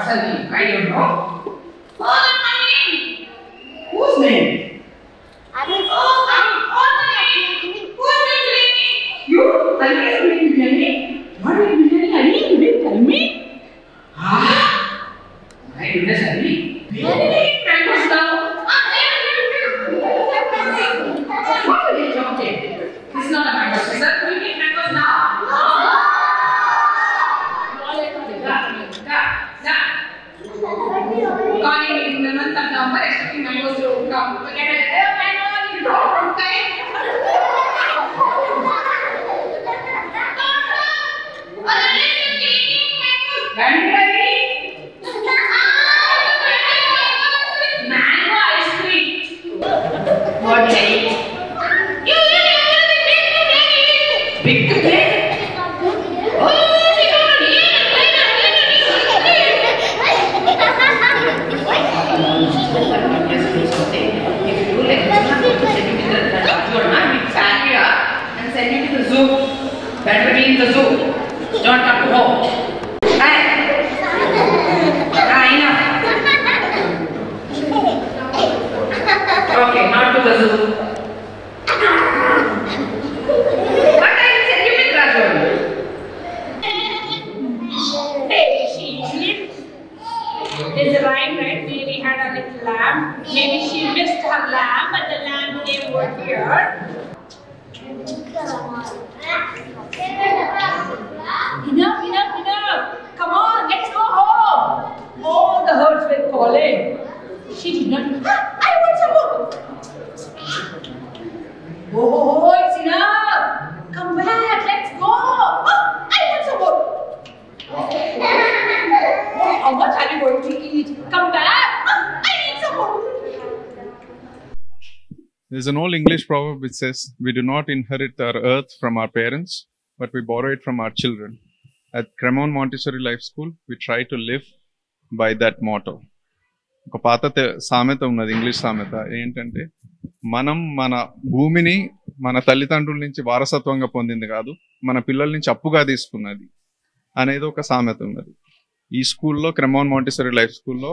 Salvi? I don't know. Oh, my name. Whose name? Whose name? You? Ali is doing biryani? What is biryani? Ali, you didn't tell me? Ah, my goodness, Ali. Biryani eat mangoes now. What are you talking? It's not a mango sister. We eat mangoes now. Calling in the month of November, expecting mangoes to come. Get a mango, you don't okay? Mango ice cream. What day? Big plate. Better be in the zoo. Don't come to home. Hey! Enough. Okay, not to the zoo. What are you saying, Raju? Hey, she slipped. Is right? Really had a little lamb. Maybe she missed her lamb, but the lamb came over here. Enough. Come on, let's go home. All the herds were calling. She did not. I want some more. Oh, it's enough. Come back, let's go. Oh, I want some more. Oh, how much are you going to eat? Come back. Oh, I need some more. There's an old English proverb which says, "We do not inherit our earth from our parents, but we borrow it from our children." At Cremon Montessori Life School, we try to live by that motto. ఒక పాత సామెత ఉన్నది, English సామెత. ఏంటంటే, మనం మన భూమిని మన తల్లిదండ్రుల నుంచి వారసత్వంగా పొందింది కాదు, మన పిల్లల నుంచి అప్పుగా తీసుకున్నది అనేది ఒక సామెత ఉన్నది. ఈ స్కూల్లో, క్రెమోన్ మాంటిసరీ లైఫ్ స్కూల్లో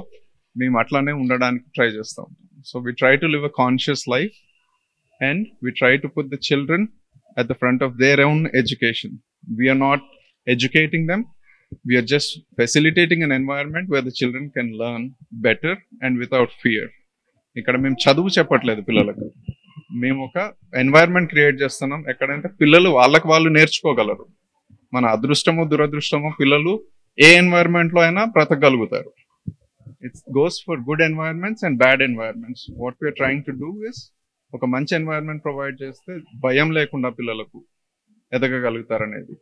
మేము అట్లానే ఉండడానికి ట్రై చేస్తాం. So we try to live a conscious life and we try to put the children at the front of their own education. We are not educating them, we are just facilitating an environment where the children can learn better and without fear. ఇక్కడ మేము చదువు చెప్పట్లేదు పిల్లలకు, మేము ఒక environment create చేస్తున్నాం ఎక్కడంటే పిల్లలు వాళ్ళకి వాళ్ళు నేర్చుకోగలరు. మన అదృష్టమో దురదృష్టమో పిల్లలు ఏ ఎన్వైరన్మెంట్ లో అయినా బ్రతకగలుగుతారు. It goes for good environments and bad environments. What we are trying to do is ఒక మంచి ఎన్వైరన్మెంట్ ప్రొవైడ్ చేస్తే భయం లేకుండా పిల్లలకు ఎదగగలుగుతారనేది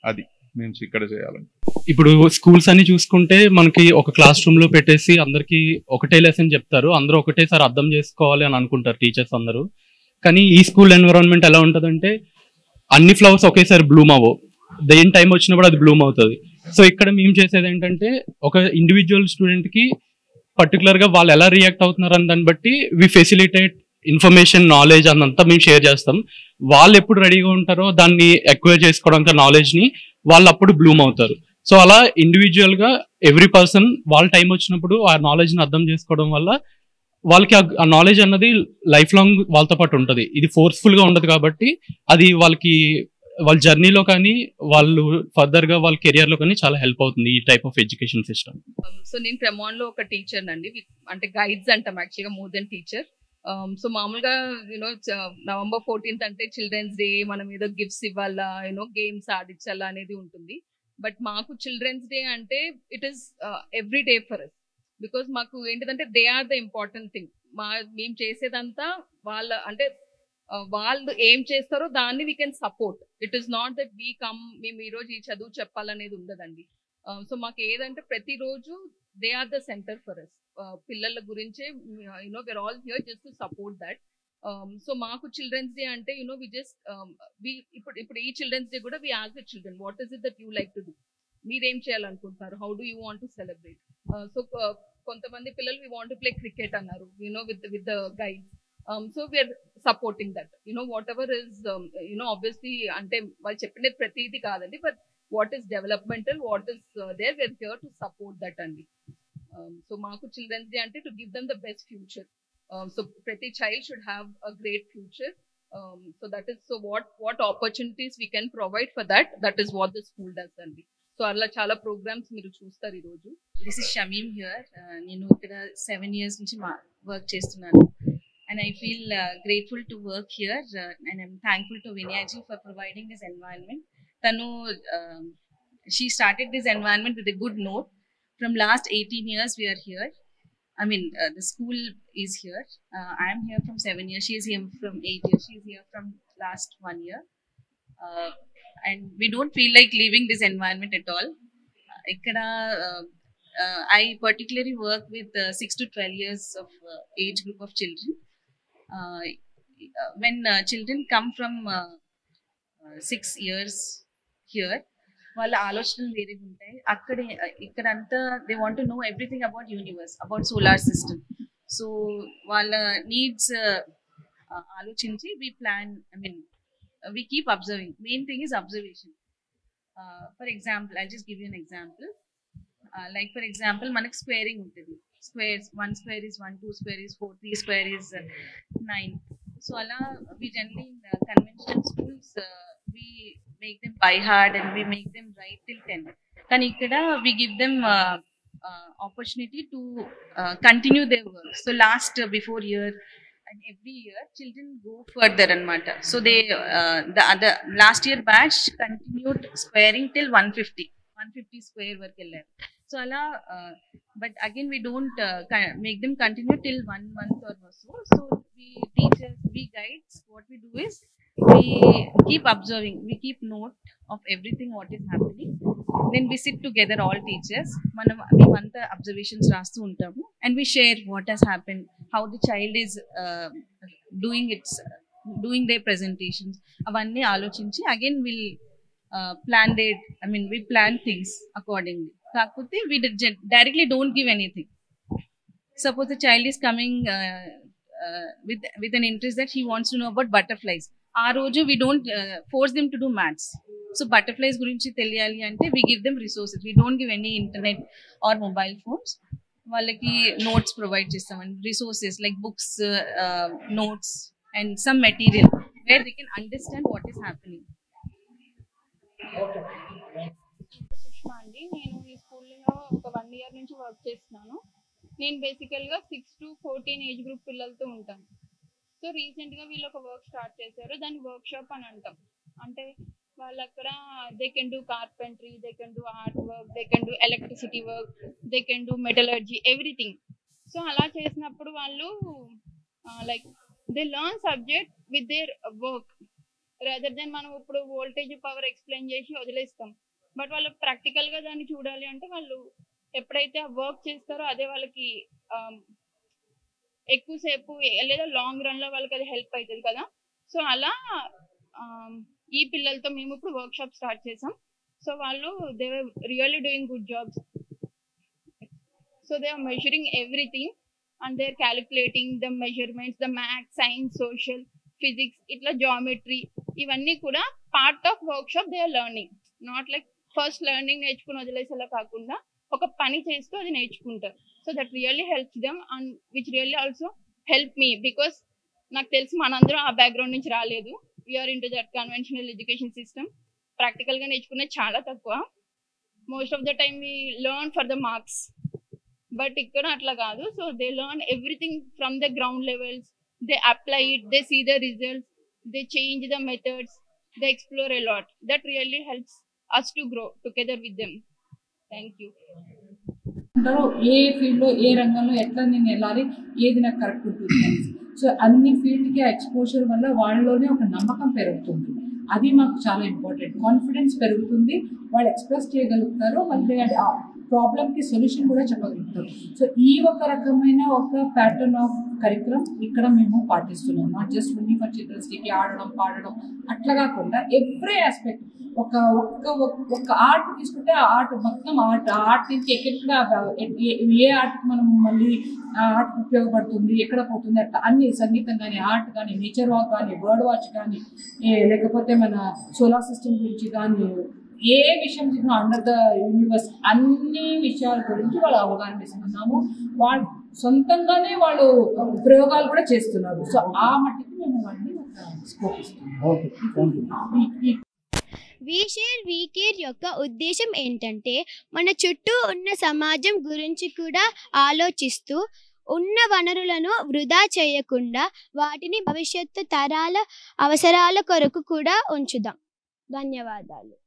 అది మేము ఇక్కడ చేయాలని. ఇప్పుడు స్కూల్స్ అన్ని చూసుకుంటే మనకి ఒక క్లాస్ రూమ్ లో పెట్టేసి అందరికి ఒకటే లెసన్ చెప్తారు, అందరూ ఒకటేసారి అర్థం చేసుకోవాలి అని అనుకుంటారు టీచర్స్ అందరూ. కానీ ఈ స్కూల్ ఎన్విరాన్మెంట్ ఎలా ఉంటుందంటే అన్ని ఫ్లవర్స్ ఒకేసారి బ్లూమ్ అవ్వవు, దేని టైం వచ్చినప్పుడు అది బ్లూమ్ అవుతుంది. సో ఇక్కడ మేము చేసేది ఏంటంటే ఒక ఇండివిజువల్ స్టూడెంట్ కి పర్టికులర్ గా వాళ్ళు ఎలా రియాక్ట్ అవుతున్నారు అని దాన్ని బట్టి వి ఫెసిలిటేట్ ఇన్ఫర్మేషన్, నాలెడ్జ్ అదంతా మేము షేర్ చేస్తాం. వాళ్ళు ఎప్పుడు రెడీగా ఉంటారో దాన్ని ఎక్వైర్ చేసుకోవడానికి నాలెడ్జ్ ని వాళ్ళు అప్పుడు బ్లూమ్ అవుతారు. సో అలా ఇండివిజువల్ గా ఎవ్రీ పర్సన్ వాళ్ళ టైం వచ్చినప్పుడు ఆ నాలెడ్జ్ ని అర్థం చేసుకోవడం వల్ల వాళ్ళకి ఆ నాలెడ్జ్ అన్నది లైఫ్ లాంగ్ వాళ్ళతో పాటు ఉంటుంది. ఇది ఫోర్స్ఫుల్ గా ఉండదు కాబట్టి అది వాళ్ళకి వాళ్ళ జర్నీలో కానీ వాళ్ళు ఫర్దర్ గా వాళ్ళ కెరియర్ లో కానీ చాలా హెల్ప్ అవుతుంది ఈ type of education system. So నేను క్రెమాన్ లో ఒక టీచర్ అండి, అంటే గైడ్స్ అంటాం యాక్చువల్గా, మోర్ దెన్ టీచర్. సో మామూలుగా November 14th అంటే చిల్డ్రన్స్ డే, మనం ఏదో గిఫ్ట్స్ ఇవ్వాలా, గేమ్స్ ఆడించాలా అనేది ఉంటుంది. బట్ మాకు చిల్డ్రన్స్ డే అంటే it is every day for us, because మాకు ఏంటిదంటే they are the important thing. మేము చేసేదంతా వాళ్ళ అంటే వాళ్ళు ఏం చేస్తారో దాన్ని we can support. It is not that we come మేము ఈరోజు ఈ చదువు చెప్పాలనేది ఉండదండి. సో మాకు ఏదంటే ప్రతిరోజు they are the center for us. పిల్లల గురించే we're all here just to support that. So మాకు చిల్డ్రన్స్ డే అంటే we just ఇప్పుడు ఈ చిల్డ్రన్స్ డే కూడా we ask the children what is it that you like to do, మీరేం చేయాలనుకుంటున్నారు, how do you want to celebrate. So కొంతమంది పిల్లలు we want to play cricket అన్నారు with the guides. So we are supporting that, whatever is obviously అంటే వాళ్ళు చెప్పినది ప్రతిదీ కాదండి, but what is developmental, what is there, we're here to support that andi. So maaku children's day ante to give them the best future. So prati child should have a great future. So that is, so what opportunities we can provide for that, that is what the school does andi. So alla chala programs meeru chustaru ee roju. This is Shamim here. నేను ఇక్కడ 7 years నుంచి work చేస్తున్నాను, and I feel grateful to work here, and I'm thankful to Vinyaji for providing this environment. Tanu she started this environment with a good note. From last 18 years we are here. I mean, the school is here. I am here from 7 years. She is here from 8 years. She is here from last 1 year. And we don't feel like leaving this environment at all. I particularly work with 6 to 12 years of age group of children. When children come from 6 years here, వాళ్ళ ఆలోచనలు వేరేగా ఉంటాయి. ఇక్కడంతా they want to know everything about universe, about solar system. So వాళ్ళ needs ఆలోచించి we plan, I mean we keep observing. Main thing is observation. For example, I just give you an example. Like for example మనకు squaring ఉంటుంది. Squares, 1 square is 1, 2 square is 4, 3 square is 9. So ala we generally in conventional schools we make them by heart and we make them write till 10. Kani ikkada we give them opportunity to continue their work. So last before year and every year children go further anamata. So they the other last year batch continued squaring till 150 square work ellaru. So ala but again we don't make them continue till 1 month or so. So we teachers, we guides, what we do is we keep observing, we keep note of everything what is happening. Then we sit together, all teachers, we want the observations rastu untamu, and we share what has happened, how the child is doing their presentations. Avanni alochinchi again we'll plan their, I mean we plan things accordingly. Kakute we directly don't give anything. Suppose the child is coming with an interest that he wants to know about butterflies. Aa roju we don't force them to do maths. So butterflies gurinchi teliyali ante we give them resources. We don't give any internet or mobile phones. Vallaki notes provide chestam, resources like books, notes and some material where they can understand what is happening. Sushma అండి, నేను ఈ స్కూల్లో ఒక 1 year నుంచి work చేస్తున్నాను. నేను బేసికల్గా 6 to 14 age group పిల్లలతో ఉంటాను. సో రీసెంట్గా వీళ్ళు ఒక వర్క్ స్టార్ట్ చేశారు, దాన్ని వర్క్ షాప్ అని అంటాం. అంటే వాళ్ళు అక్కడ they can do carpentry, they can do art work, they can do electricity work, they can do metallurgy, everything. So అలా చేసినప్పుడు వాళ్ళు like they learn subject with their work rather than మనం ఇప్పుడు వోల్టేజ్ పవర్ ఎక్స్ప్లెయిన్ చేసి వదిలేస్తాం. But వాళ్ళు ప్రాక్టికల్గా దాన్ని చూడాలి అంటే వాళ్ళు ఎప్పుడైతే ఆ వర్క్ చేస్తారో అదే వాళ్ళకి ఎక్కువసేపు లేదా లాంగ్ రన్లో వాళ్ళకి అది హెల్ప్ అవుతుంది కదా. సో అలా ఈ పిల్లలతో మేము ఇప్పుడు వర్క్ షాప్ స్టార్ట్ చేసాం. సో వాళ్ళు they were really doing good jobs. So they are measuring everything and they are calculating the measurements, the maths, science, social, physics, ఇట్లా జామెట్రీ, ఇవన్నీ కూడా part of workshop they are learning. Not like first learning నేర్చుకుని వదిలేసేలా కాకుండా ఒక పని చేస్తూ అది నేర్చుకుంటారు. So that really helps them and which really also help me, because నాకు తెలిసి మనందరం ఆ బ్యాక్గ్రౌండ్ నుంచి రాలేదు. We are into that conventional education system. ప్రాక్టికల్గా నేర్చుకునేది చాలా తక్కువ. Most of the time we learn for the marks, but ఇక్కడ అట్లా కాదు. So they learn everything from the ground levels, they apply it, they see the results, they change the methods, they explore a lot. That really helps us to grow together with them. Thank you. ఏ ఫీల్డ్లో ఏ రంగంలో ఎట్లా నేను వెళ్ళాలి, ఏది నాకు correct ఉంటుంది. సో అన్ని ఫీల్డ్కి ఎక్స్పోజర్ వల్ల వాళ్ళలోనే ఒక నమ్మకం పెరుగుతుంది. అది మాకు చాలా ఇంపార్టెంట్. కాన్ఫిడెన్స్ పెరుగుతుంది, వాళ్ళు ఎక్స్ప్రెస్ చేయగలుగుతారు, మళ్ళీ ప్రాబ్లమ్కి సొల్యూషన్ కూడా చెప్పగలుగుతారు. సో ఈ ఒక రకమైన ఒక ప్యాటర్న్ ఆఫ్ కరికులం ఇక్కడ మేము పాటిస్తున్నాం. Not just only for childrens డేకి ఆడడం పాడడం అట్లా కాకుండా ఎవ్రీ ఆస్పెక్ట్. ఒక ఆర్ట్ తీసుకుంటే ఆ ఆర్ట్ మొత్తం ఆర్ట్ నుంచి ఎక్కడ ఏ ఆర్ట్కి మనం మళ్ళీ ఆర్ట్ ఉపయోగపడుతుంది, ఎక్కడ పోతుంది, అట్లా అన్ని సంగీతం కానీ, ఆర్ట్ కానీ, నేచర్ వాక్ కానీ, బర్డ్ వాచ్ కానీ, లేకపోతే మన సోలార్ సిస్టమ్ గురించి కానీ, ఏ విషయం అండర్ ద యూనివర్స్ అన్ని విషయాల గురించి వాళ్ళు అవగాహన ఇస్తున్నాము. వాళ్ళు సొంతంగానే వాళ్ళు ప్రయోగాలు కూడా చేస్తున్నారు. సో ఆ మట్టికి మేము వాటిని స్కోప్ ఇస్తున్నాము. వీషేర్ వీకేర్ యొక్క ఉద్దేశం ఏంటంటే మన చుట్టూ ఉన్న సమాజం గురించి కూడా ఆలోచిస్తూ ఉన్న వనరులను వృధా చేయకుండా వాటిని భవిష్యత్తు తరాల అవసరాల కొరకు కూడా ఉంచుదాం. ధన్యవాదాలు.